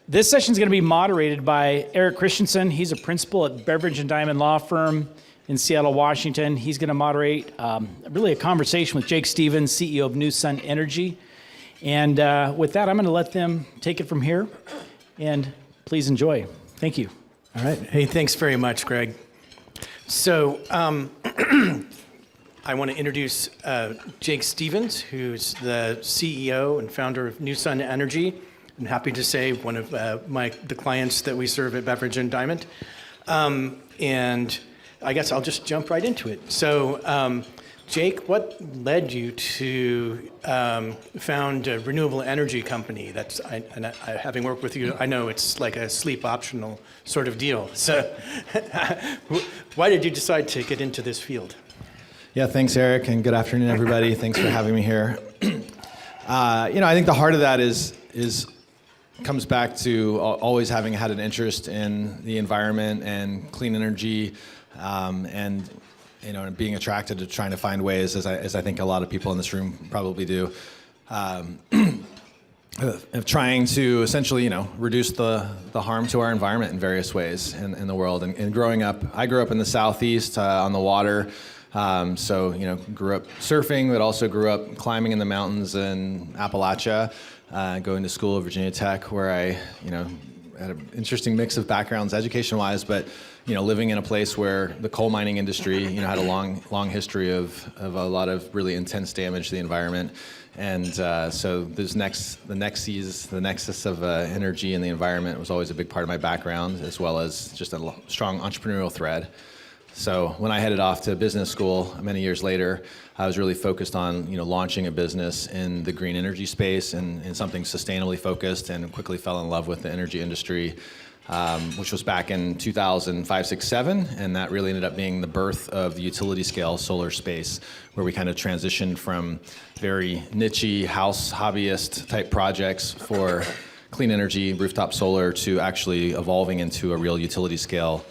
This session is going to be moderated by Eric Christensen. He's a principal at Beveridge and Diamond Law Firm in Seattle, Washington. He's going to moderate really a conversation with Jake Stevens, CEO of New Sun Energy. And with that, I'm going to let them take it from here. And please enjoy. Thank you. All right. Hey, thanks very much, Greg. So I want to introduce Jake Stevens, who's the CEO and founder of New Sun Energy. I'm happy to say one of the clients that we serve at Beveridge and Diamond. And I guess I'll just jump right into it. So Jake, what led you to found a renewable energy company? Having worked with you, I know it's like a sleep optional sort of deal. So why did you decide to get into this field? Yeah, thanks, Eric, and good afternoon, everybody. Thanks for having me here. I think the heart of that comes back to always having had an interest in the environment and clean energy, and being attracted to trying to find ways, as I think a lot of people in this room probably do, of trying to essentially, reduce the harm to our environment in various ways in the world. And growing up, I grew up in the Southeast on the water. Grew up surfing, but also grew up climbing in the mountains in Appalachia, going to school at Virginia Tech, where I, had an interesting mix of backgrounds education-wise, but, living in a place where the coal mining industry, had a long history of a lot of really intense damage to the environment. And so the nexus of energy and the environment was always a big part of my background, as well as just a strong entrepreneurial thread. So when I headed off to business school many years later, I was really focused on launching a business in the green energy space and something sustainably focused, and quickly fell in love with the energy industry, which was back in 2005, 6, 7, and that really ended up being the birth of the utility scale solar space, where we kind of transitioned from very niche-y house hobbyist type projects for clean energy, rooftop solar, to actually evolving into a real utility scale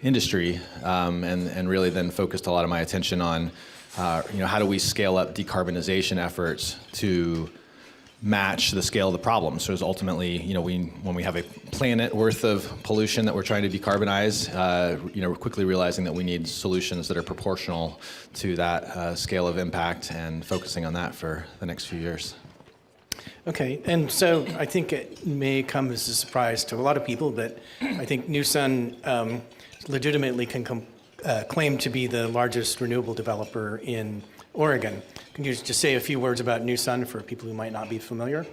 industry, and really then focused a lot of my attention on, how do we scale up decarbonization efforts to match the scale of the problem. So it's ultimately, when we have a planet worth of pollution that we're trying to decarbonize, we're quickly realizing that we need solutions that are proportional to that scale of impact, and focusing on that for the next few years. Okay, and so I think it may come as a surprise to a lot of people, but I think New Sun legitimately can claim to be the largest renewable developer in Oregon. Can you just say a few words about New Sun for people who might not be familiar?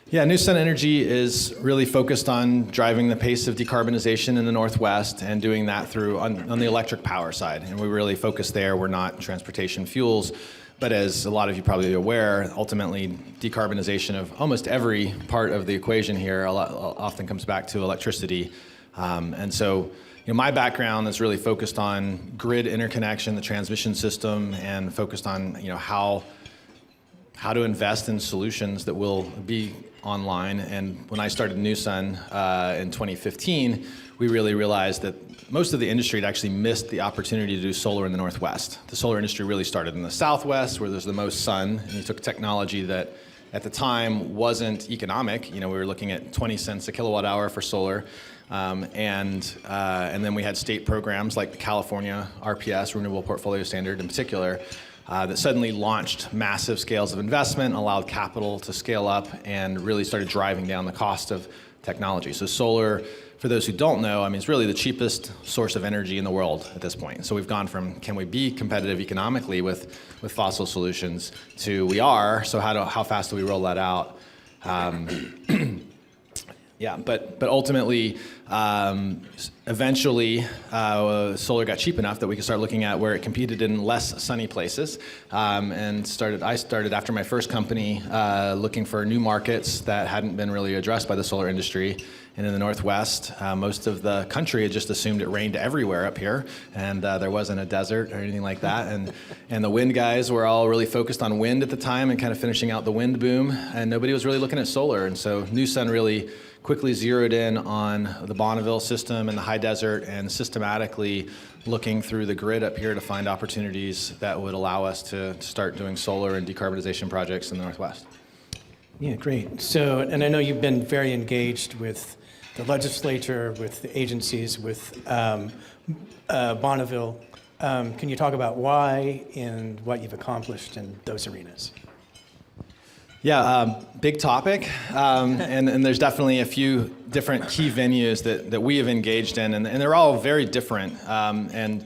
Yeah, New Sun Energy is really focused on driving the pace of decarbonization in the Northwest, and doing that through on the electric power side. And we really focus there. We're not transportation fuels, but as a lot of you probably are aware, ultimately decarbonization of almost every part of the equation here often comes back to electricity. And so my background is really focused on grid interconnection, the transmission system, and focused on how to invest in solutions that will be online. And when I started New Sun in 2015, we really realized that most of the industry had actually missed the opportunity to do solar in the Northwest. The solar industry really started in the Southwest, where there's the most sun, and you took technology that at the time wasn't economic. We were looking at 20 cents a kilowatt hour for solar. And then we had state programs like the California RPS, Renewable Portfolio Standard in particular, that suddenly launched massive scales of investment, allowed capital to scale up, and really started driving down the cost of technology. So solar, for those who don't know, it's really the cheapest source of energy in the world at this point. So we've gone from, can we be competitive economically with fossil solutions, to we are, so how fast do we roll that out? Yeah, but ultimately, eventually, solar got cheap enough that we could start looking at where it competed in less sunny places, and I started after my first company looking for new markets that hadn't been really addressed by the solar industry. And in the Northwest, most of the country had just assumed it rained everywhere up here, and there wasn't a desert or anything like that. And the wind guys were all really focused on wind at the time and kind of finishing out the wind boom, and nobody was really looking at solar. And so New Sun really quickly zeroed in on the Bonneville system and the high desert, and systematically looking through the grid up here to find opportunities that would allow us to start doing solar and decarbonization projects in the Northwest. Yeah, great. So, and I know you've been very engaged with the legislature, with the agencies, with Bonneville. Can you talk about why and what you've accomplished in those arenas? Yeah, big topic, and there's definitely a few different key venues that we have engaged in, and they're all very different. And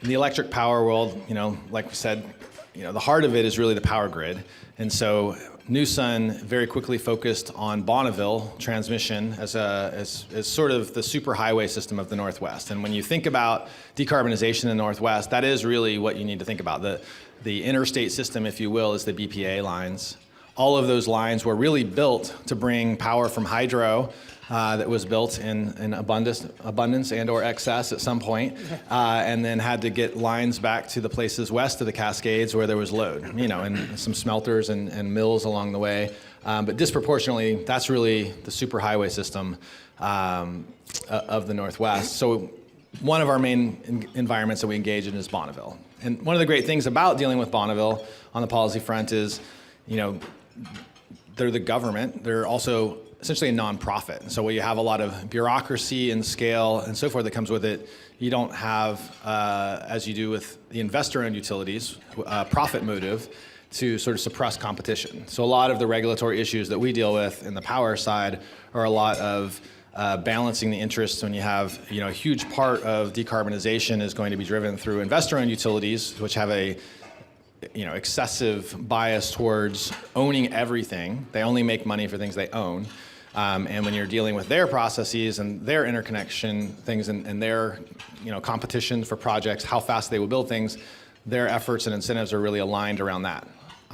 in the electric power world, like we said, the heart of it is really the power grid. And so New Sun very quickly focused on Bonneville transmission as sort of the superhighway system of the Northwest. And when you think about decarbonization in the Northwest, that is really what you need to think about. The interstate system, if you will, is the BPA lines. All of those lines were really built to bring power from hydro that was built in abundance and or excess at some point, and then had to get lines back to the places west of the Cascades where there was load, and some smelters and mills along the way. But disproportionately, that's really the superhighway system of the Northwest. So one of our main environments that we engage in is Bonneville. And one of the great things about dealing with Bonneville on the policy front is, they're the government. They're also essentially a nonprofit. So where you have a lot of bureaucracy and scale and so forth that comes with it, you don't have, as you do with the investor-owned utilities, profit motive to sort of suppress competition. So a lot of the regulatory issues that we deal with in the power side are a lot of balancing the interests when you have, a huge part of decarbonization is going to be driven through investor-owned utilities, which have a excessive bias towards owning everything. They only make money for things they own. And when you're dealing with their processes and their interconnection things and their competition for projects, how fast they will build things, their efforts and incentives are really aligned around that.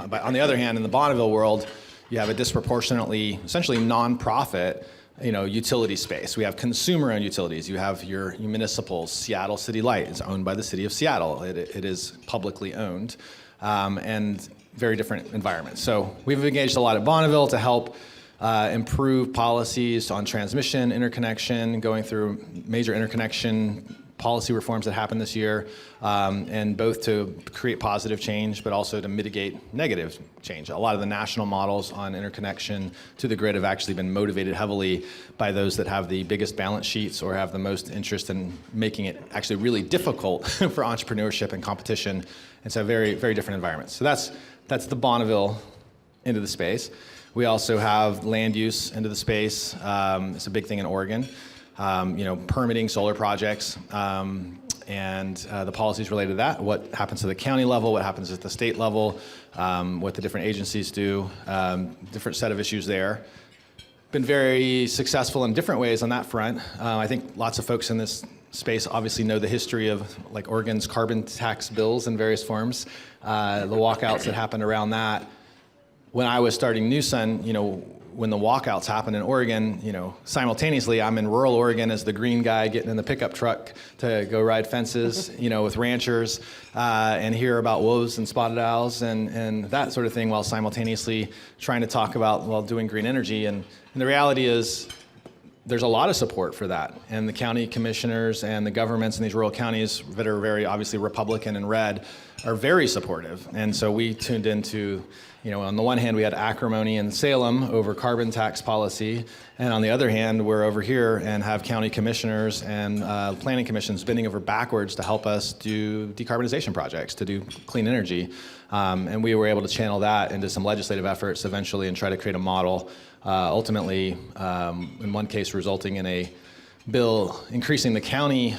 But on the other hand, in the Bonneville world, you have a disproportionately, essentially nonprofit utility space. We have consumer-owned utilities. You have your municipals. Seattle City Light is owned by the city of Seattle. It is publicly owned. And very different environments. So we've engaged a lot at Bonneville to help improve policies on transmission, interconnection, going through major interconnection policy reforms that happened this year, and both to create positive change, but also to mitigate negative change. A lot of the national models on interconnection to the grid have actually been motivated heavily by those that have the biggest balance sheets or have the most interest in making it actually really difficult for entrepreneurship and competition. And so very, very different environments. So that's the Bonneville end of the space. We also have land use into the space. It's a big thing in Oregon. Permitting solar projects and the policies related to that, what happens to the county level, what happens at the state level, what the different agencies do, different set of issues there. Been very successful in different ways on that front. I think lots of folks in this space obviously know the history of Oregon's carbon tax bills in various forms, the walkouts that happened around that. When I was starting New Sun, when the walkouts happened in Oregon, simultaneously I'm in rural Oregon as the green guy getting in the pickup truck to go ride fences, with ranchers and hear about wolves and spotted owls and that sort of thing while simultaneously trying to talk about, doing green energy. And the reality is there's a lot of support for that. And the county commissioners and the governments in these rural counties that are very obviously Republican and red are very supportive. And so we tuned into, on the one hand, we had acrimony in Salem over carbon tax policy. And on the other hand, we're over here and have county commissioners and planning commissions bending over backwards to help us do decarbonization projects, to do clean energy. And we were able to channel that into some legislative efforts eventually and try to create a model, ultimately, in one case, resulting in a bill increasing the county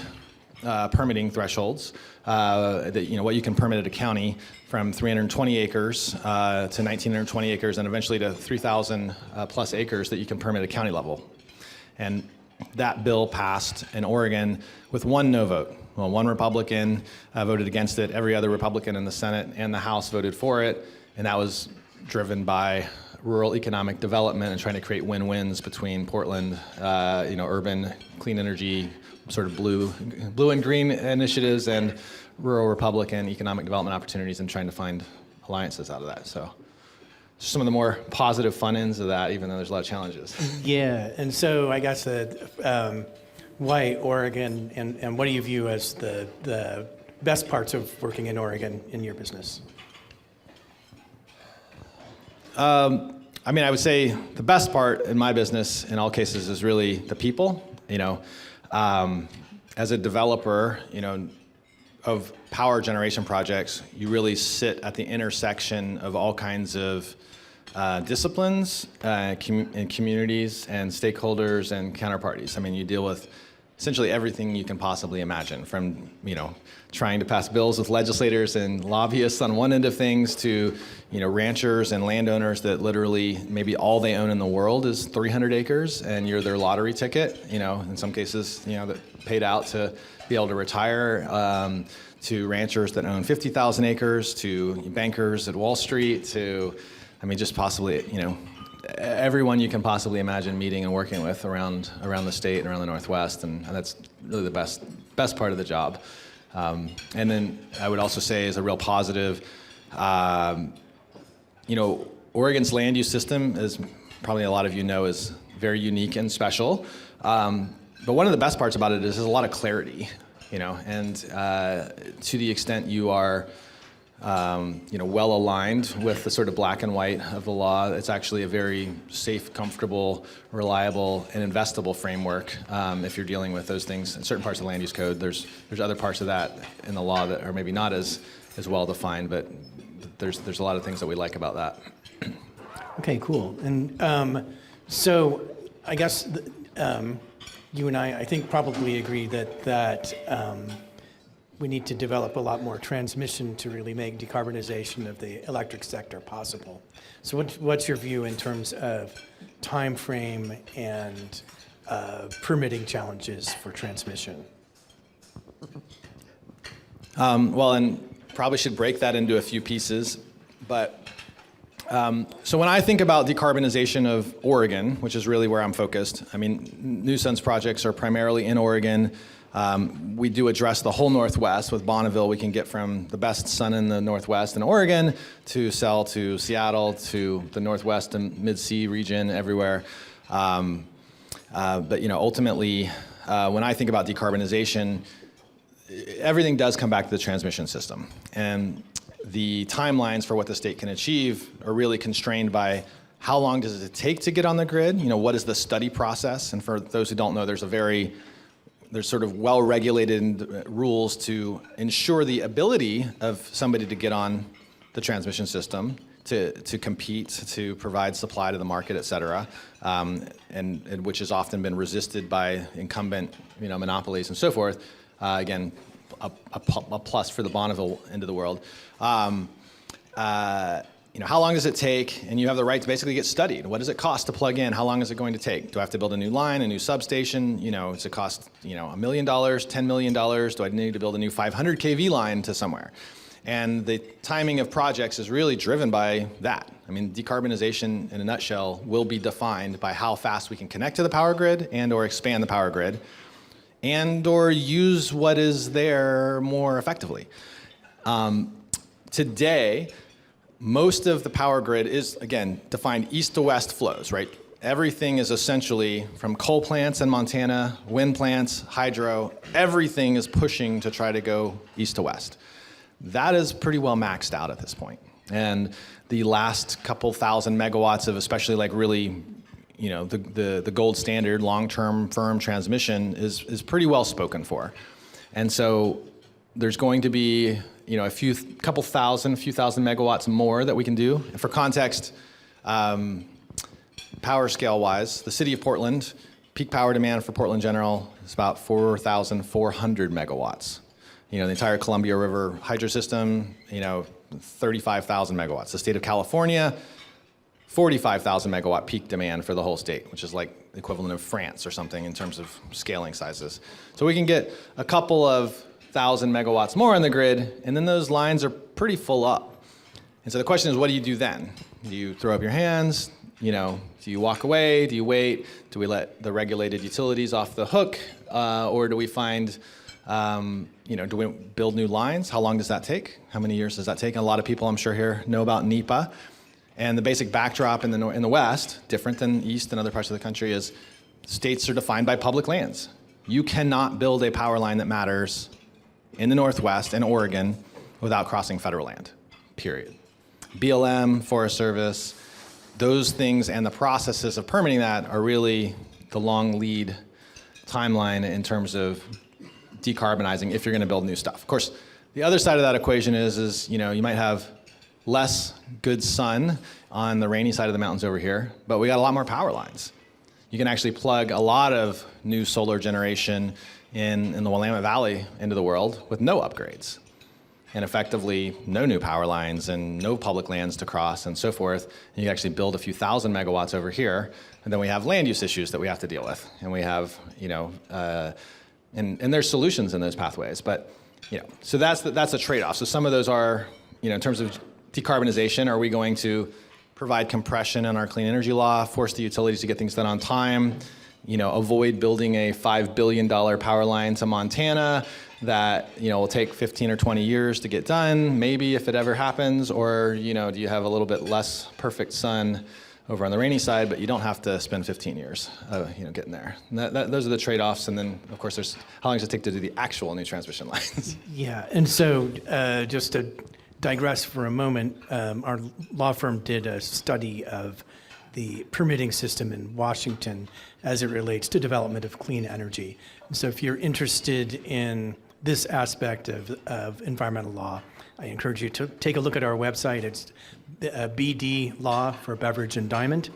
permitting thresholds, what you can permit at a county from 320 acres to 1,920 acres and eventually to 3,000 plus acres that you can permit at a county level. And that bill passed in Oregon with one no vote. Well, one Republican voted against it. Every other Republican in the Senate and the House voted for it. And that was driven by rural economic development and trying to create win-wins between Portland, urban clean energy, sort of blue and green initiatives and rural Republican economic development opportunities and trying to find alliances out of that. So some of the more positive fun ends of that, even though there's a lot of challenges. Yeah, and so I guess why Oregon and what do you view as the best parts of working in Oregon in your business? I I mean, I would say the best part in my business in all cases is really the people. As a developer, of power generation projects, you really sit at the intersection of all kinds of disciplines and communities and stakeholders and counterparties. I mean, you deal with essentially everything you can possibly imagine, from trying to pass bills with legislators and lobbyists on one end of things to ranchers and landowners that literally maybe all they own in the world is 300 acres and you're their lottery ticket. In some cases that paid out to be able to retire, to ranchers that own 50,000 acres, to bankers at Wall Street, to just possibly everyone you can possibly imagine meeting and working with around the state and around the Northwest, and that's really the best part of the job. And then I would also say, as a real positive, Oregon's land use system, as probably a lot of you know, is very unique and special. But one of the best parts about it is there's a lot of clarity, and to the extent you are well aligned with the sort of black and white of the law, it's actually a very safe, comfortable, reliable, and investable framework if you're dealing with those things. In certain parts of the land use code, there's other parts of that in the law that are maybe not as well defined, but there's a lot of things that we like about that. Okay, cool. And so I guess you and I think, probably agree that we need to develop a lot more transmission to really make decarbonization of the electric sector possible. So what's your view in terms of time frame and permitting challenges for transmission? Well, and probably should break that into a few pieces. But so when I think about decarbonization of Oregon, which is really where I'm focused, New Sun's projects are primarily in Oregon. We do address the whole Northwest. With Bonneville, we can get from the best sun in the Northwest in Oregon to sell to Seattle, to the Northwest and Mid-Sea region, everywhere. But ultimately, when I think about decarbonization, everything does come back to the transmission system. And the timelines for what the state can achieve are really constrained by how long does it take to get on the grid? What is the study process? And for those who don't know, there's sort of well-regulated rules to ensure the ability of somebody to get on the transmission system, to compete, to provide supply to the market, et cetera, and which has often been resisted by incumbent monopolies and so forth. Again, a plus for the Bonneville end of the world. How long does it take? And you have the right to basically get studied. What does it cost to plug in? How long is it going to take? Do I have to build a new line, a new substation? Does it cost $1 million, $10 million? Do I need to build a new 500 kV line to somewhere? And the timing of projects is really driven by that. Decarbonization in a nutshell will be defined by how fast we can connect to the power grid and or expand the power grid and or use what is there more effectively. Today, most of the power grid is, again, defined east to west flows, right? Everything is essentially from coal plants in Montana, wind plants, hydro, everything is pushing to try to go east to west. That is pretty well maxed out at this point. And the last couple thousand megawatts of especially really, the gold standard long-term firm transmission is pretty well spoken for. And so there's going to be a few thousand megawatts more that we can do. And for context, power scale-wise, the city of Portland, peak power demand for Portland General is about 4,400 megawatts. The entire Columbia River hydro system, 35,000 megawatts. The state of California, 45,000 megawatt peak demand for the whole state, which is like the equivalent of France or something in terms of scaling sizes. So we can get a couple of 1,000 megawatts more on the grid, and then those lines are pretty full up. And so the question is, what do you do then? Do you throw up your hands? Do you walk away? Do you wait? Do we let the regulated utilities off the hook? Or do we find, do we build new lines? How long does that take? How many years does that take? And a lot of people, I'm sure here, know about NEPA. And the basic backdrop in the West, different than East and other parts of the country, is states are defined by public lands. You cannot build a power line that matters in the Northwest and Oregon without crossing federal land, period. BLM, Forest Service, those things and the processes of permitting that are really the long lead timeline in terms of decarbonizing if you're going to build new stuff. Of course, the other side of that equation is you might have less good sun on the rainy side of the mountains over here, but we got a lot more power lines. You can actually plug a lot of new solar generation in the Willamette Valley into the world with no upgrades, and effectively no new power lines and no public lands to cross and so forth. And you can actually build a few thousand megawatts over here, and then we have land use issues that we have to deal with, and we have and there's solutions in those pathways, but so that's a trade-off. So some of those are in terms of decarbonization, are we going to provide compression in our clean energy law, force the utilities to get things done on time, avoid building a $5 billion power line to Montana that will take 15 or 20 years to get done, maybe if it ever happens, or do you have a little bit less perfect sun over on the rainy side, but you don't have to spend 15 years getting there. And those are the trade-offs, and then of course there's how long does it take to do the actual new transmission lines? Yeah, and so just to digress for a moment, our law firm did a study of the permitting system in Washington as it relates to development of clean energy. And so if you're interested in this aspect of environmental law, I encourage you to take a look at our website. It's BD Law for Beverage and Diamond,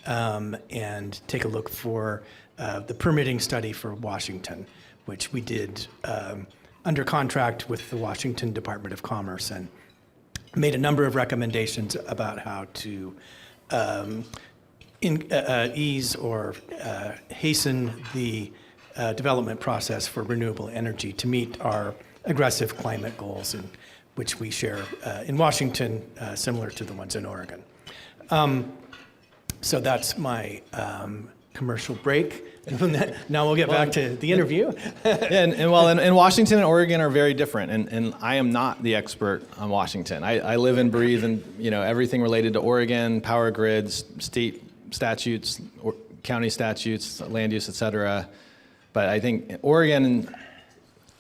and take a look for the permitting study for Washington, which we did under contract with the Washington Department of Commerce, and made a number of recommendations about how to ease or hasten the development process for renewable energy to meet our aggressive climate goals, which we share in Washington, similar to the ones in Oregon. So that's my commercial break. Now we'll get back to the interview. And Washington and Oregon are very different, and I am not the expert on Washington. I live and breathe in everything related to Oregon, power grids, state statutes, county statutes, land use, et cetera. But I think Oregon,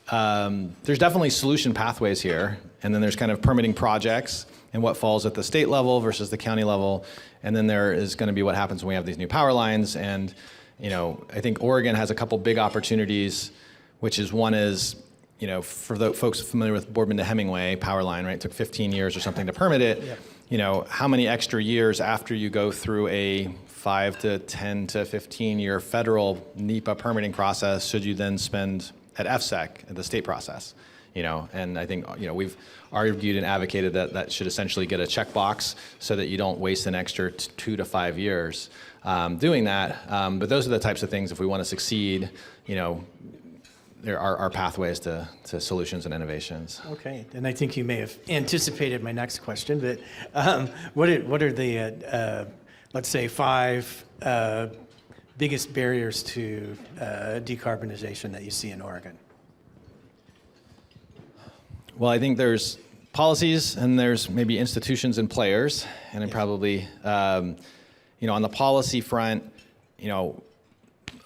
there's definitely solution pathways here, and then there's kind of permitting projects and what falls at the state level versus the county level, and then there is going to be what happens when we have these new power lines. And I think Oregon has a couple big opportunities, which is one is, for the folks familiar with Boardman to Hemingway power line, right? It took 15 years or something to permit it. Yep. How many extra years after you go through a 5 to 10 to 15 year federal NEPA permitting process should you then spend at FSEC, at the state process? And I think, we've argued and advocated that should essentially get a checkbox so that you don't waste an extra 2 to 5 years doing that. But those are the types of things, if we want to succeed, there are pathways to solutions and innovations. Okay, and I think you may have anticipated my next question, but what are the, let's say, 5 biggest barriers to decarbonization that you see in Oregon? Well, I think there's policies and there's maybe institutions and players, and probably, on the policy front,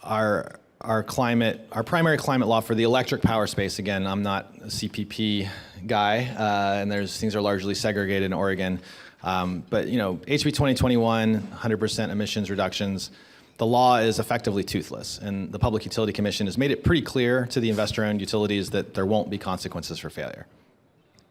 our primary climate law for the electric power space. Again, I'm not a CPP guy, and things are largely segregated in Oregon. But HB 2021, 100% emissions reductions. The law is effectively toothless, and the Public Utility Commission has made it pretty clear to the investor-owned utilities that there won't be consequences for failure.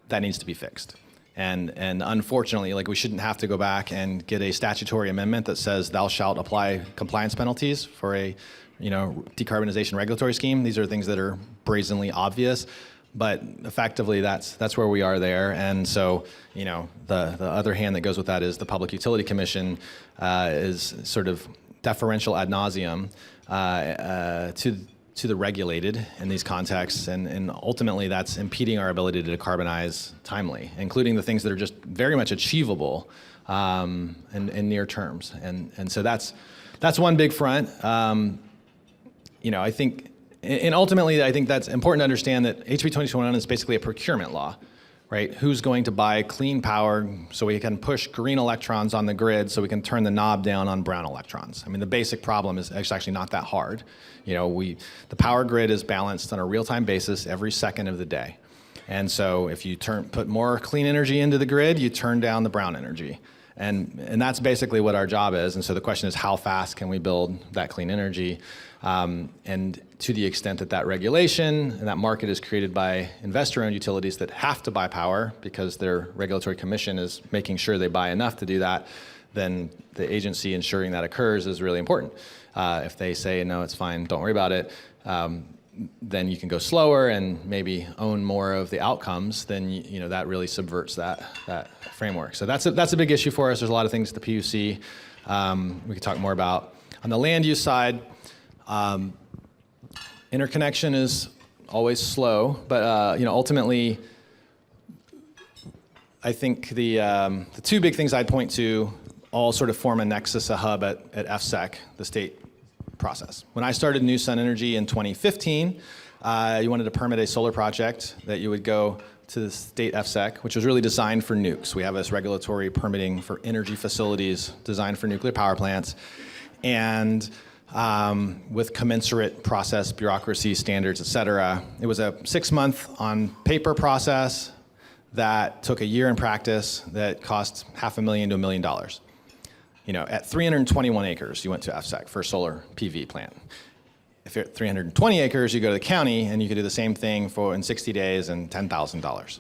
That needs to be fixed. And unfortunately, we shouldn't have to go back and get a statutory amendment that says thou shalt apply compliance penalties for a decarbonization regulatory scheme. These are things that are brazenly obvious, but effectively that's where we are there. And so, the other hand that goes with that is the Public Utility Commission is sort of deferential ad nauseum to the regulated in these contexts, and ultimately that's impeding our ability to decarbonize timely, including the things that are just very much achievable in near terms. And so that's one big front. I think, and ultimately I think that's important to understand that HB 2021 is basically a procurement law, right? Who's going to buy clean power so we can push green electrons on the grid so we can turn the knob down on brown electrons? I mean, the basic problem is actually not that hard. The power grid is balanced on a real-time basis every second of the day. And so if you put more clean energy into the grid, you turn down the brown energy. And that's basically what our job is. And so the question is, how fast can we build that clean energy? And to the extent that that regulation and that market is created by investor-owned utilities that have to buy power because their regulatory commission is making sure they buy enough to do that, then the agency ensuring that occurs is really important. If they say, no, it's fine, don't worry about it, then you can go slower and maybe own more of the outcomes, then that really subverts that framework. So that's a big issue for us. There's a lot of things at the PUC we could talk more about. On the land use side, interconnection is always slow, but ultimately, I think the two big things I'd point to all sort of form a nexus, a hub at FSEC, the state process. When I started New Sun Energy in 2015, you wanted to permit a solar project that you would go to the state FSEC, which was really designed for nukes. We have this regulatory permitting for energy facilities designed for nuclear power plants. And with commensurate process, bureaucracy, standards, et cetera. It was a 6-month on paper process that took a year in practice that cost $500,000 to $1 million. At 321 acres, you went to FSEC for a solar PV plant. If you're at 320 acres, you go to the county and you could do the same thing in 60 days and $10,000.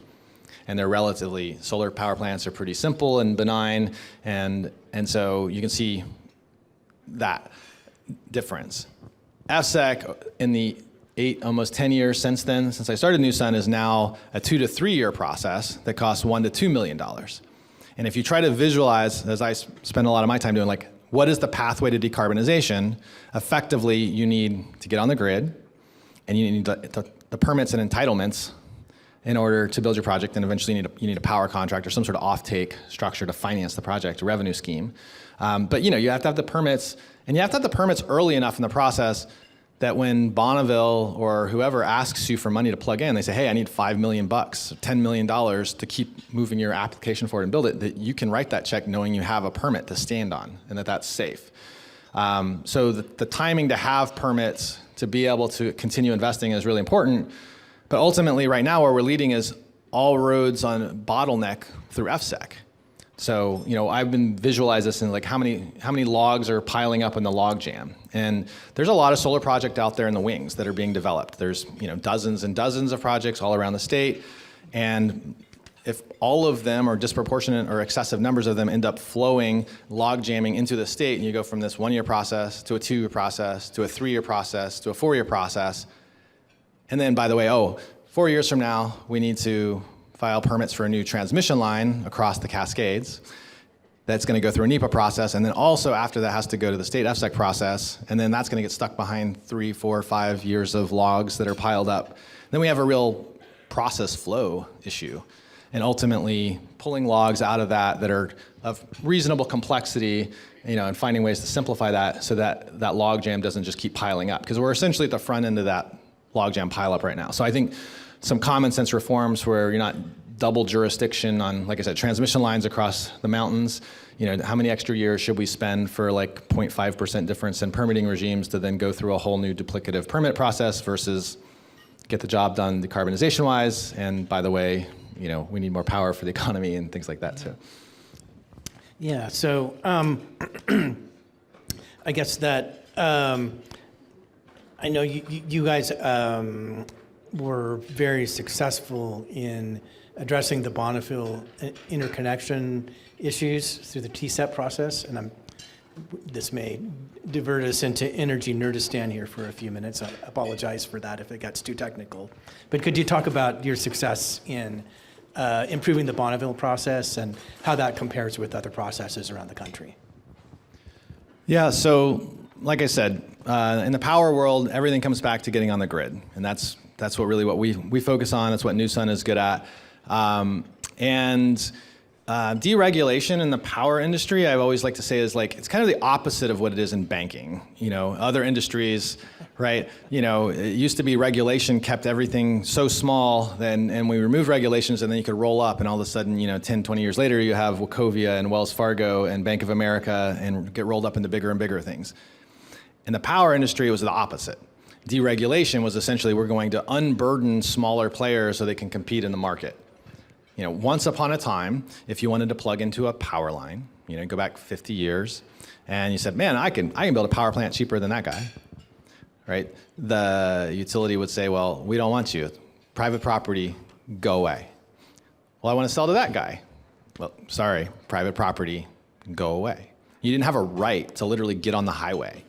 And they're solar power plants are pretty simple and benign, and so you can see that difference. FSEC in the almost 10 years since then, since I started New Sun, is now a 2 to 3 year process that costs $1 to $2 million. And if you try to visualize, as I spend a lot of my time doing, like, what is the pathway to decarbonization? Effectively, you need to get on the grid, and you need the permits and entitlements in order to build your project, and eventually you need a power contract or some sort of offtake structure to finance the project, a revenue scheme. But you have to have the permits, and you have to have the permits early enough in the process that when Bonneville or whoever asks you for money to plug in, they say, hey, I need $5 million, $10 million to keep moving your application forward and build it, that you can write that check knowing you have a permit to stand on and that that's safe. So the timing to have permits to be able to continue investing is really important. But ultimately, right now, where we're leading is all roads on bottleneck through FSEC. So, I've been visualizing this in like how many logs are piling up in the log jam. And there's a lot of solar project out there in the wings that are being developed. There's, dozens and dozens of projects all around the state. And if all of them or disproportionate or excessive numbers of them end up flowing, log jamming into the state, and you go from this 1-year process to a 2-year process to a 3-year process to a 4-year process. And then, by the way, 4 years from now, we need to file permits for a new transmission line across the Cascades. That's going to go through a NEPA process, and then also after that has to go to the state FSEC process, and then that's going to get stuck behind 3, 4, 5 years of logs that are piled up. Then we have a real process flow issue, and ultimately pulling logs out of that are of reasonable complexity, and finding ways to simplify that so that that log jam doesn't just keep piling up, because we're essentially at the front end of that log jam pileup right now. So I think some common sense reforms where you're not double jurisdiction on, like I said, transmission lines across the mountains. How many extra years should we spend for like 0.5% difference in permitting regimes to then go through a whole new duplicative permit process versus get the job done decarbonization-wise? And by the way, we need more power for the economy and things like that too. Yeah, so I guess that I know you guys were very successful in addressing the Bonneville interconnection issues through the TSEP process, and this may divert us into energy nerdistan here for a few minutes. I apologize for that if it gets too technical. But could you talk about your success in improving the Bonneville process and how that compares with other processes around the country? Yeah, so like I said, in the power world, everything comes back to getting on the grid, and that's what we focus on. That's what New Sun is good at. Deregulation in the power industry, I've always liked to say, is like it's kind of the opposite of what it is in banking. Other industries, right? It used to be regulation kept everything so small, and we removed regulations, and then you could roll up, and all of a sudden, 10, 20 years later, you have Wachovia and Wells Fargo and Bank of America, and get rolled up into bigger and bigger things. In the power industry, it was the opposite. Deregulation was essentially we're going to unburden smaller players so they can compete in the market. Once upon a time, if you wanted to plug into a power line, go back 50 years, and you said, man, I can build a power plant cheaper than that guy, right? The utility would say, well, we don't want you. Private property, go away. Well, I want to sell to that guy. Well, sorry, private property, go away. You didn't have a right to literally get on the highway.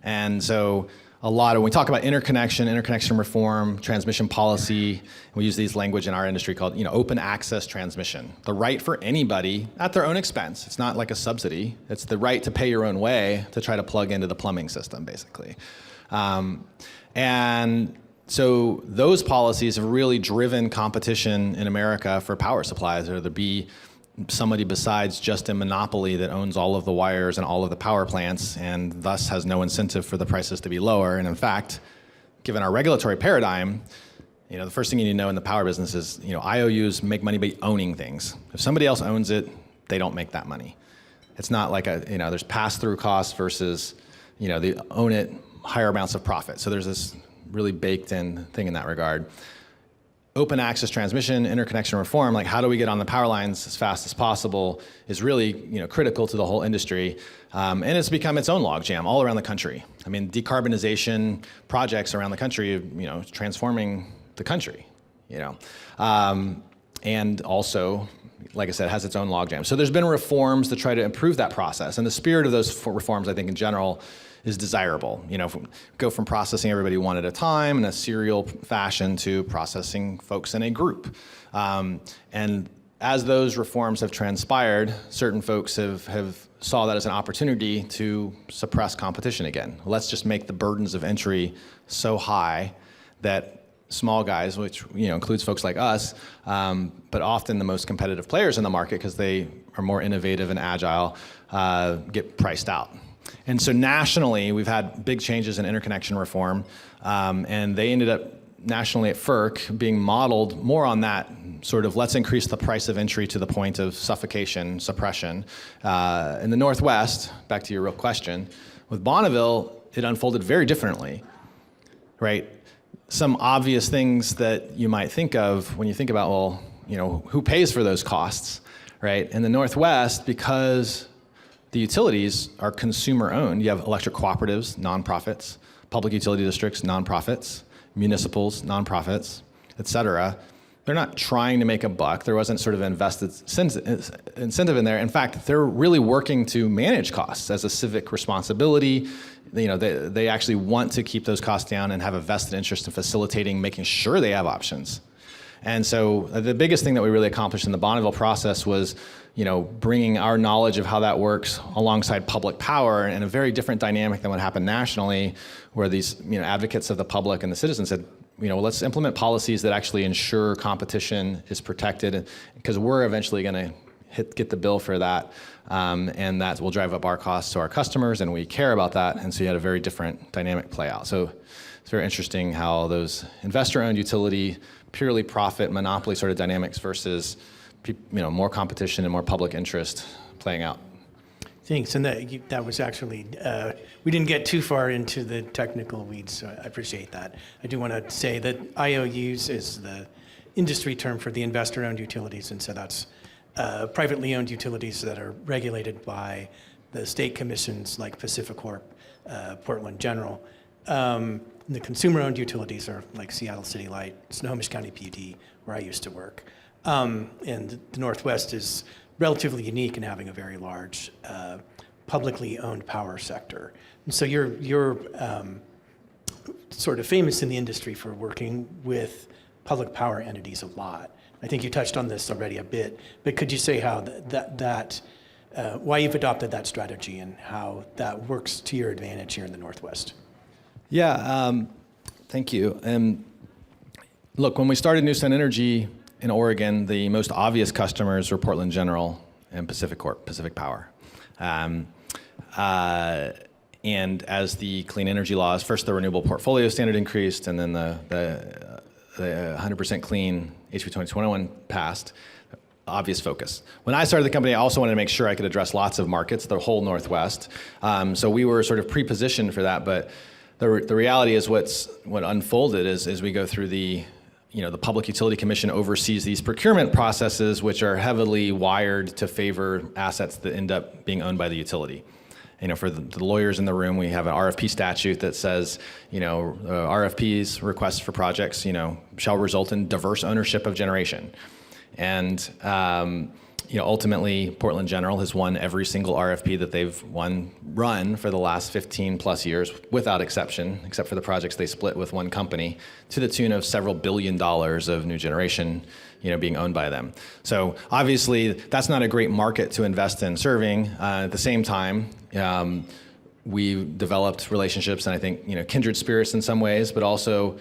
And so when we talk about interconnection reform, transmission policy, we use these language in our industry called, open access transmission. The right for anybody at their own expense. It's not like a subsidy. It's the right to pay your own way to try to plug into the plumbing system, basically. And so those policies have really driven competition in America for power supplies, or to be somebody besides just a monopoly that owns all of the wires and all of the power plants, and thus has no incentive for the prices to be lower. And in fact, given our regulatory paradigm, the first thing you need to know in the power business is, IOUs make money by owning things. If somebody else owns it, they don't make that money. It's not like there's pass-through costs versus, they own it, higher amounts of profit. So there's this really baked-in thing in that regard. Open access transmission, interconnection reform, like how do we get on the power lines as fast as possible, is really critical to the whole industry. And it's become its own logjam all around the country. I mean, decarbonization projects around the country, transforming the country, and also, like I said, has its own logjam. So there's been reforms to try to improve that process. And the spirit of those reforms, I think, in general, is desirable. Go from processing everybody one at a time in a serial fashion to processing folks in a group. And as those reforms have transpired, certain folks have saw that as an opportunity to suppress competition again. Let's just make the burdens of entry so high that small guys, which includes folks like us, but often the most competitive players in the market, because they are more innovative and agile, get priced out. And so nationally, we've had big changes in interconnection reform, and they ended up nationally at FERC being modeled more on that sort of let's increase the price of entry to the point of suffocation, suppression. In the Northwest, back to your real question, with Bonneville, it unfolded very differently, right? Some obvious things that you might think of when you think about, well, who pays for those costs, right? In the Northwest, because the utilities are consumer-owned. You have electric cooperatives, nonprofits, public utility districts, nonprofits, municipals, nonprofits, et cetera. They're not trying to make a buck. There wasn't sort of invested incentive in there. In fact, they're really working to manage costs as a civic responsibility. They actually want to keep those costs down and have a vested interest in facilitating, making sure they have options. And so the biggest thing that we really accomplished in the Bonneville process was, bringing our knowledge of how that works alongside public power, in a very different dynamic than what happened nationally, where these, advocates of the public and the citizens said, let's implement policies that actually ensure competition is protected, because we're eventually going to get the bill for that, and that will drive up our costs to our customers, and we care about that. And so you had a very different dynamic play out. So it's very interesting how those investor-owned utility, purely profit monopoly sort of dynamics versus more competition and more public interest playing out. Thanks, and that was actually, we didn't get too far into the technical weeds, so I appreciate that. I do want to say that IOUs is the industry term for the investor-owned utilities, and so that's privately owned utilities that are regulated by the state commissions like PacifiCorp, Portland General. The consumer-owned utilities are like Seattle City Light, Snohomish County PUD, where I used to work. And the Northwest is relatively unique in having a very large publicly owned power sector. And so you're sort of famous in the industry for working with public power entities a lot. I think you touched on this already a bit, but could you say how why you've adopted that strategy and how that works to your advantage here in the Northwest? Yeah, thank you. And look, when we started New Sun Energy in Oregon, the most obvious customers were Portland General and PacifiCorp, Pacific Power. And as the clean energy laws, first the renewable portfolio standard increased, and then the 100% clean HB 2021 passed, obvious focus. When I started the company, I also wanted to make sure I could address lots of markets, the whole Northwest. So we were sort of pre-positioned for that, but the reality is what unfolded is we go through the the Public Utility Commission oversees these procurement processes, which are heavily wired to favor assets that end up being owned by the utility. For the lawyers in the room, we have an RFP statute that says, RFPs, requests for projects, shall result in diverse ownership of generation. And, ultimately, Portland General has won every single RFP that they've run for the last 15 plus years, without exception, except for the projects they split with one company, to the tune of several $1 billion of new generation, being owned by them. So obviously, that's not a great market to invest in serving. At the same time, we developed relationships, and I think, kindred spirits in some ways, but also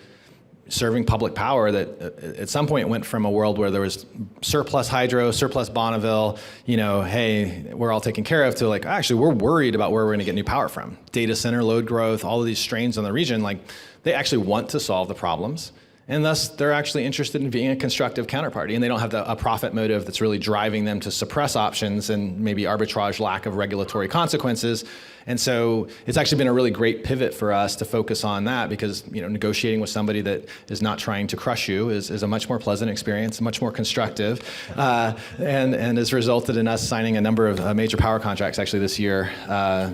serving public power that at some point went from a world where there was surplus hydro, surplus Bonneville, hey, we're all taken care of, to like, actually, we're worried about where we're going to get new power from. Data center, load growth, all of these strains on the region, like, they actually want to solve the problems. And thus, they're actually interested in being a constructive counterparty, and they don't have a profit motive that's really driving them to suppress options and maybe arbitrage lack of regulatory consequences. And so it's actually been a really great pivot for us to focus on that, because negotiating with somebody that is not trying to crush you is a much more pleasant experience, much more constructive, and has resulted in us signing a number of major power contracts actually this year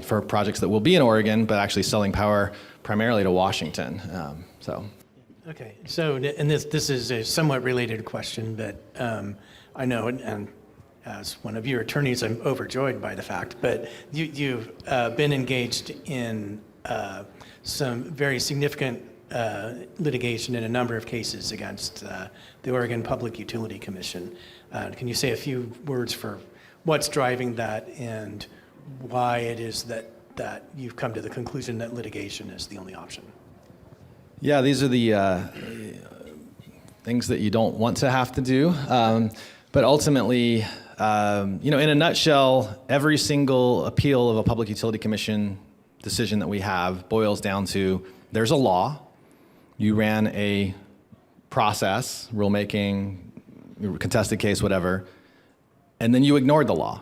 for projects that will be in Oregon, but actually selling power primarily to Washington. Okay, so, and this is a somewhat related question, but I know, and as one of your attorneys, I'm overjoyed by the fact, but you've been engaged in some very significant litigation in a number of cases against the Oregon Public Utility Commission. Can you say a few words for what's driving that and why it is that you've come to the conclusion that litigation is the only option? Yeah, these are the things that you don't want to have to do. But ultimately, in a nutshell, every single appeal of a Public Utility Commission decision that we have boils down to, there's a law, you ran a process, rulemaking, contested case, whatever, and then you ignored the law.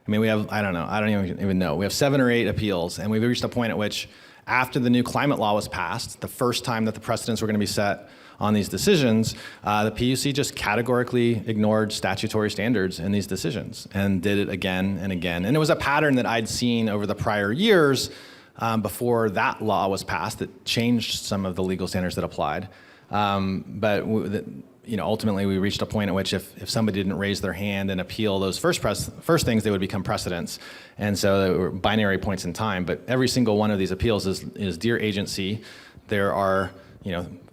I mean, we have, I don't even know. We have 7 or 8 appeals, and we've reached a point at which, after the new climate law was passed, the first time that the precedents were going to be set on these decisions, the PUC just categorically ignored statutory standards in these decisions and did it again and again. And it was a pattern that I'd seen over the prior years before that law was passed that changed some of the legal standards that applied. But ultimately, we reached a point at which if somebody didn't raise their hand and appeal those first things, they would become precedents. And so they were binary points in time. But every single one of these appeals is dear agency, there are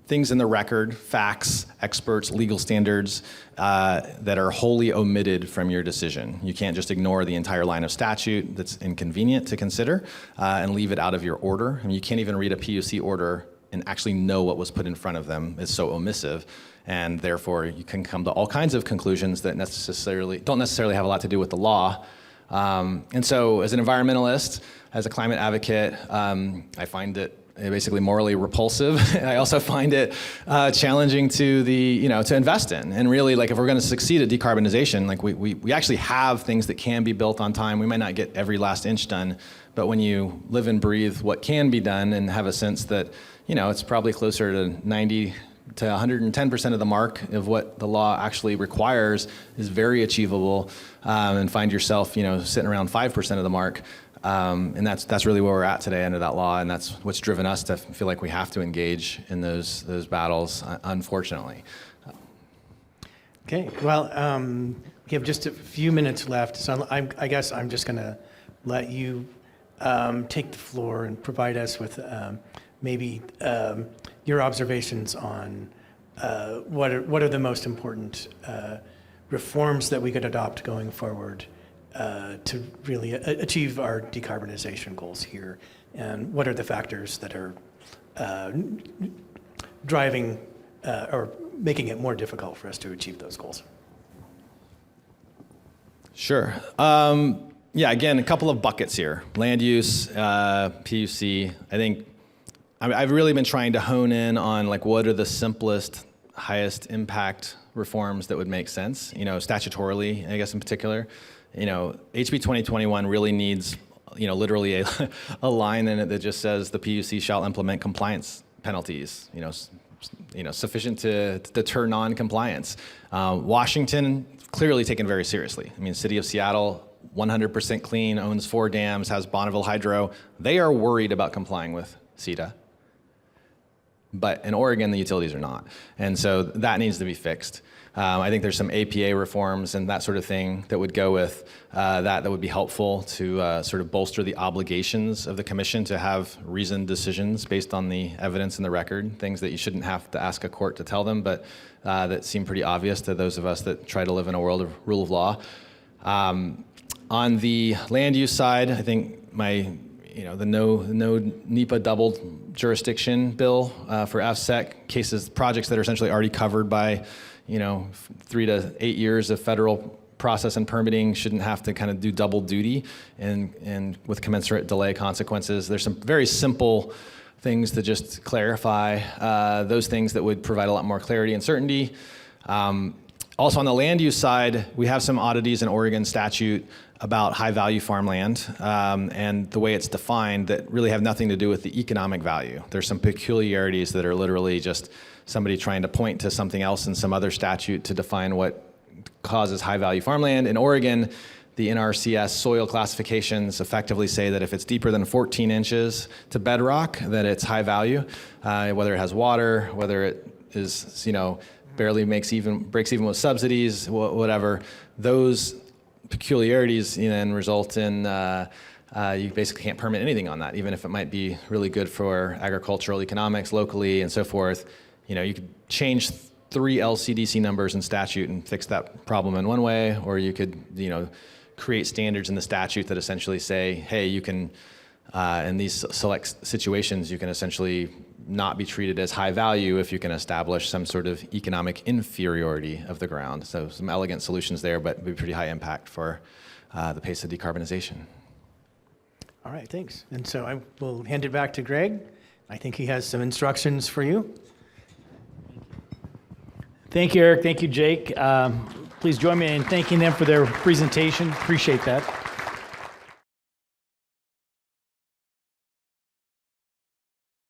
things in the record, facts, experts, legal standards that are wholly omitted from your decision. You can't just ignore the entire line of statute that's inconvenient to consider and leave it out of your order. I mean, you can't even read a PUC order and actually know what was put in front of them. It's so omissive. And therefore, you can come to all kinds of conclusions that don't necessarily have a lot to do with the law. And so, as an environmentalist, as a climate advocate, I find it basically morally repulsive. I also find it challenging to to invest in. And really, like, if we're going to succeed at decarbonization, like we actually have things that can be built on time. We might not get every last inch done, but when you live and breathe what can be done and have a sense that it's probably closer to 90 to 110% of the mark of what the law actually requires is very achievable, and find yourself, sitting around 5% of the mark. And that's really where we're at today under that law, and that's what's driven us to feel like we have to engage in those battles, unfortunately. Okay, well, we have just a few minutes left, so I guess I'm just going to let you take the floor and provide us with maybe your observations on what are the most important reforms that we could adopt going forward to really achieve our decarbonization goals here, and what are the factors that are driving or making it more difficult for us to achieve those goals? Sure. Yeah, again, a couple of buckets here. Land use, PUC. I think I've really been trying to hone in on what are the simplest, highest impact reforms that would make sense, statutorily, I guess in particular. HB 2021 really needs, literally a line in it that just says the PUC shall implement compliance penalties, sufficient to deter non-compliance. Washington, clearly taken very seriously. I mean, city of Seattle, 100% clean, owns 4 dams, has Bonneville Hydro. They are worried about complying with CETA. But in Oregon, the utilities are not. And so that needs to be fixed. I think there's some APA reforms and that sort of thing that would go with that would be helpful to sort of bolster the obligations of the commission to have reasoned decisions based on the evidence in the record, things that you shouldn't have to ask a court to tell them, but that seem pretty obvious to those of us that try to live in a world of rule of law. On the land use side, I think the no NEPA doubled jurisdiction bill for FSEC cases, projects that are essentially already covered by 3 to 8 years of federal process and permitting shouldn't have to kind of do double duty and with commensurate delay consequences. There's some very simple things to just clarify those things that would provide a lot more clarity and certainty. Also on the land use side, we have some oddities in Oregon statute about high value farmland and the way it's defined that really have nothing to do with the economic value. There's some peculiarities that are literally just somebody trying to point to something else in some other statute to define what causes high value farmland. In Oregon, the NRCS soil classifications effectively say that if it's deeper than 14 inches to bedrock, that it's high value, whether it has water, whether it is, barely breaks even with subsidies, whatever. Those peculiarities then result in you basically can't permit anything on that, even if it might be really good for agricultural economics locally and so forth. You could change 3 LCDC numbers in statute and fix that problem in one way, or you could, create standards in the statute that essentially say, hey, you can, in these select situations, you can essentially not be treated as high value if you can establish some sort of economic inferiority of the ground. So some elegant solutions there, but would be pretty high impact for the pace of decarbonization. All right, thanks. And so I will hand it back to Greg. I think he has some instructions for you. Thank you, Eric. Thank you, Jake. Please join me in thanking them for their presentation. Appreciate that.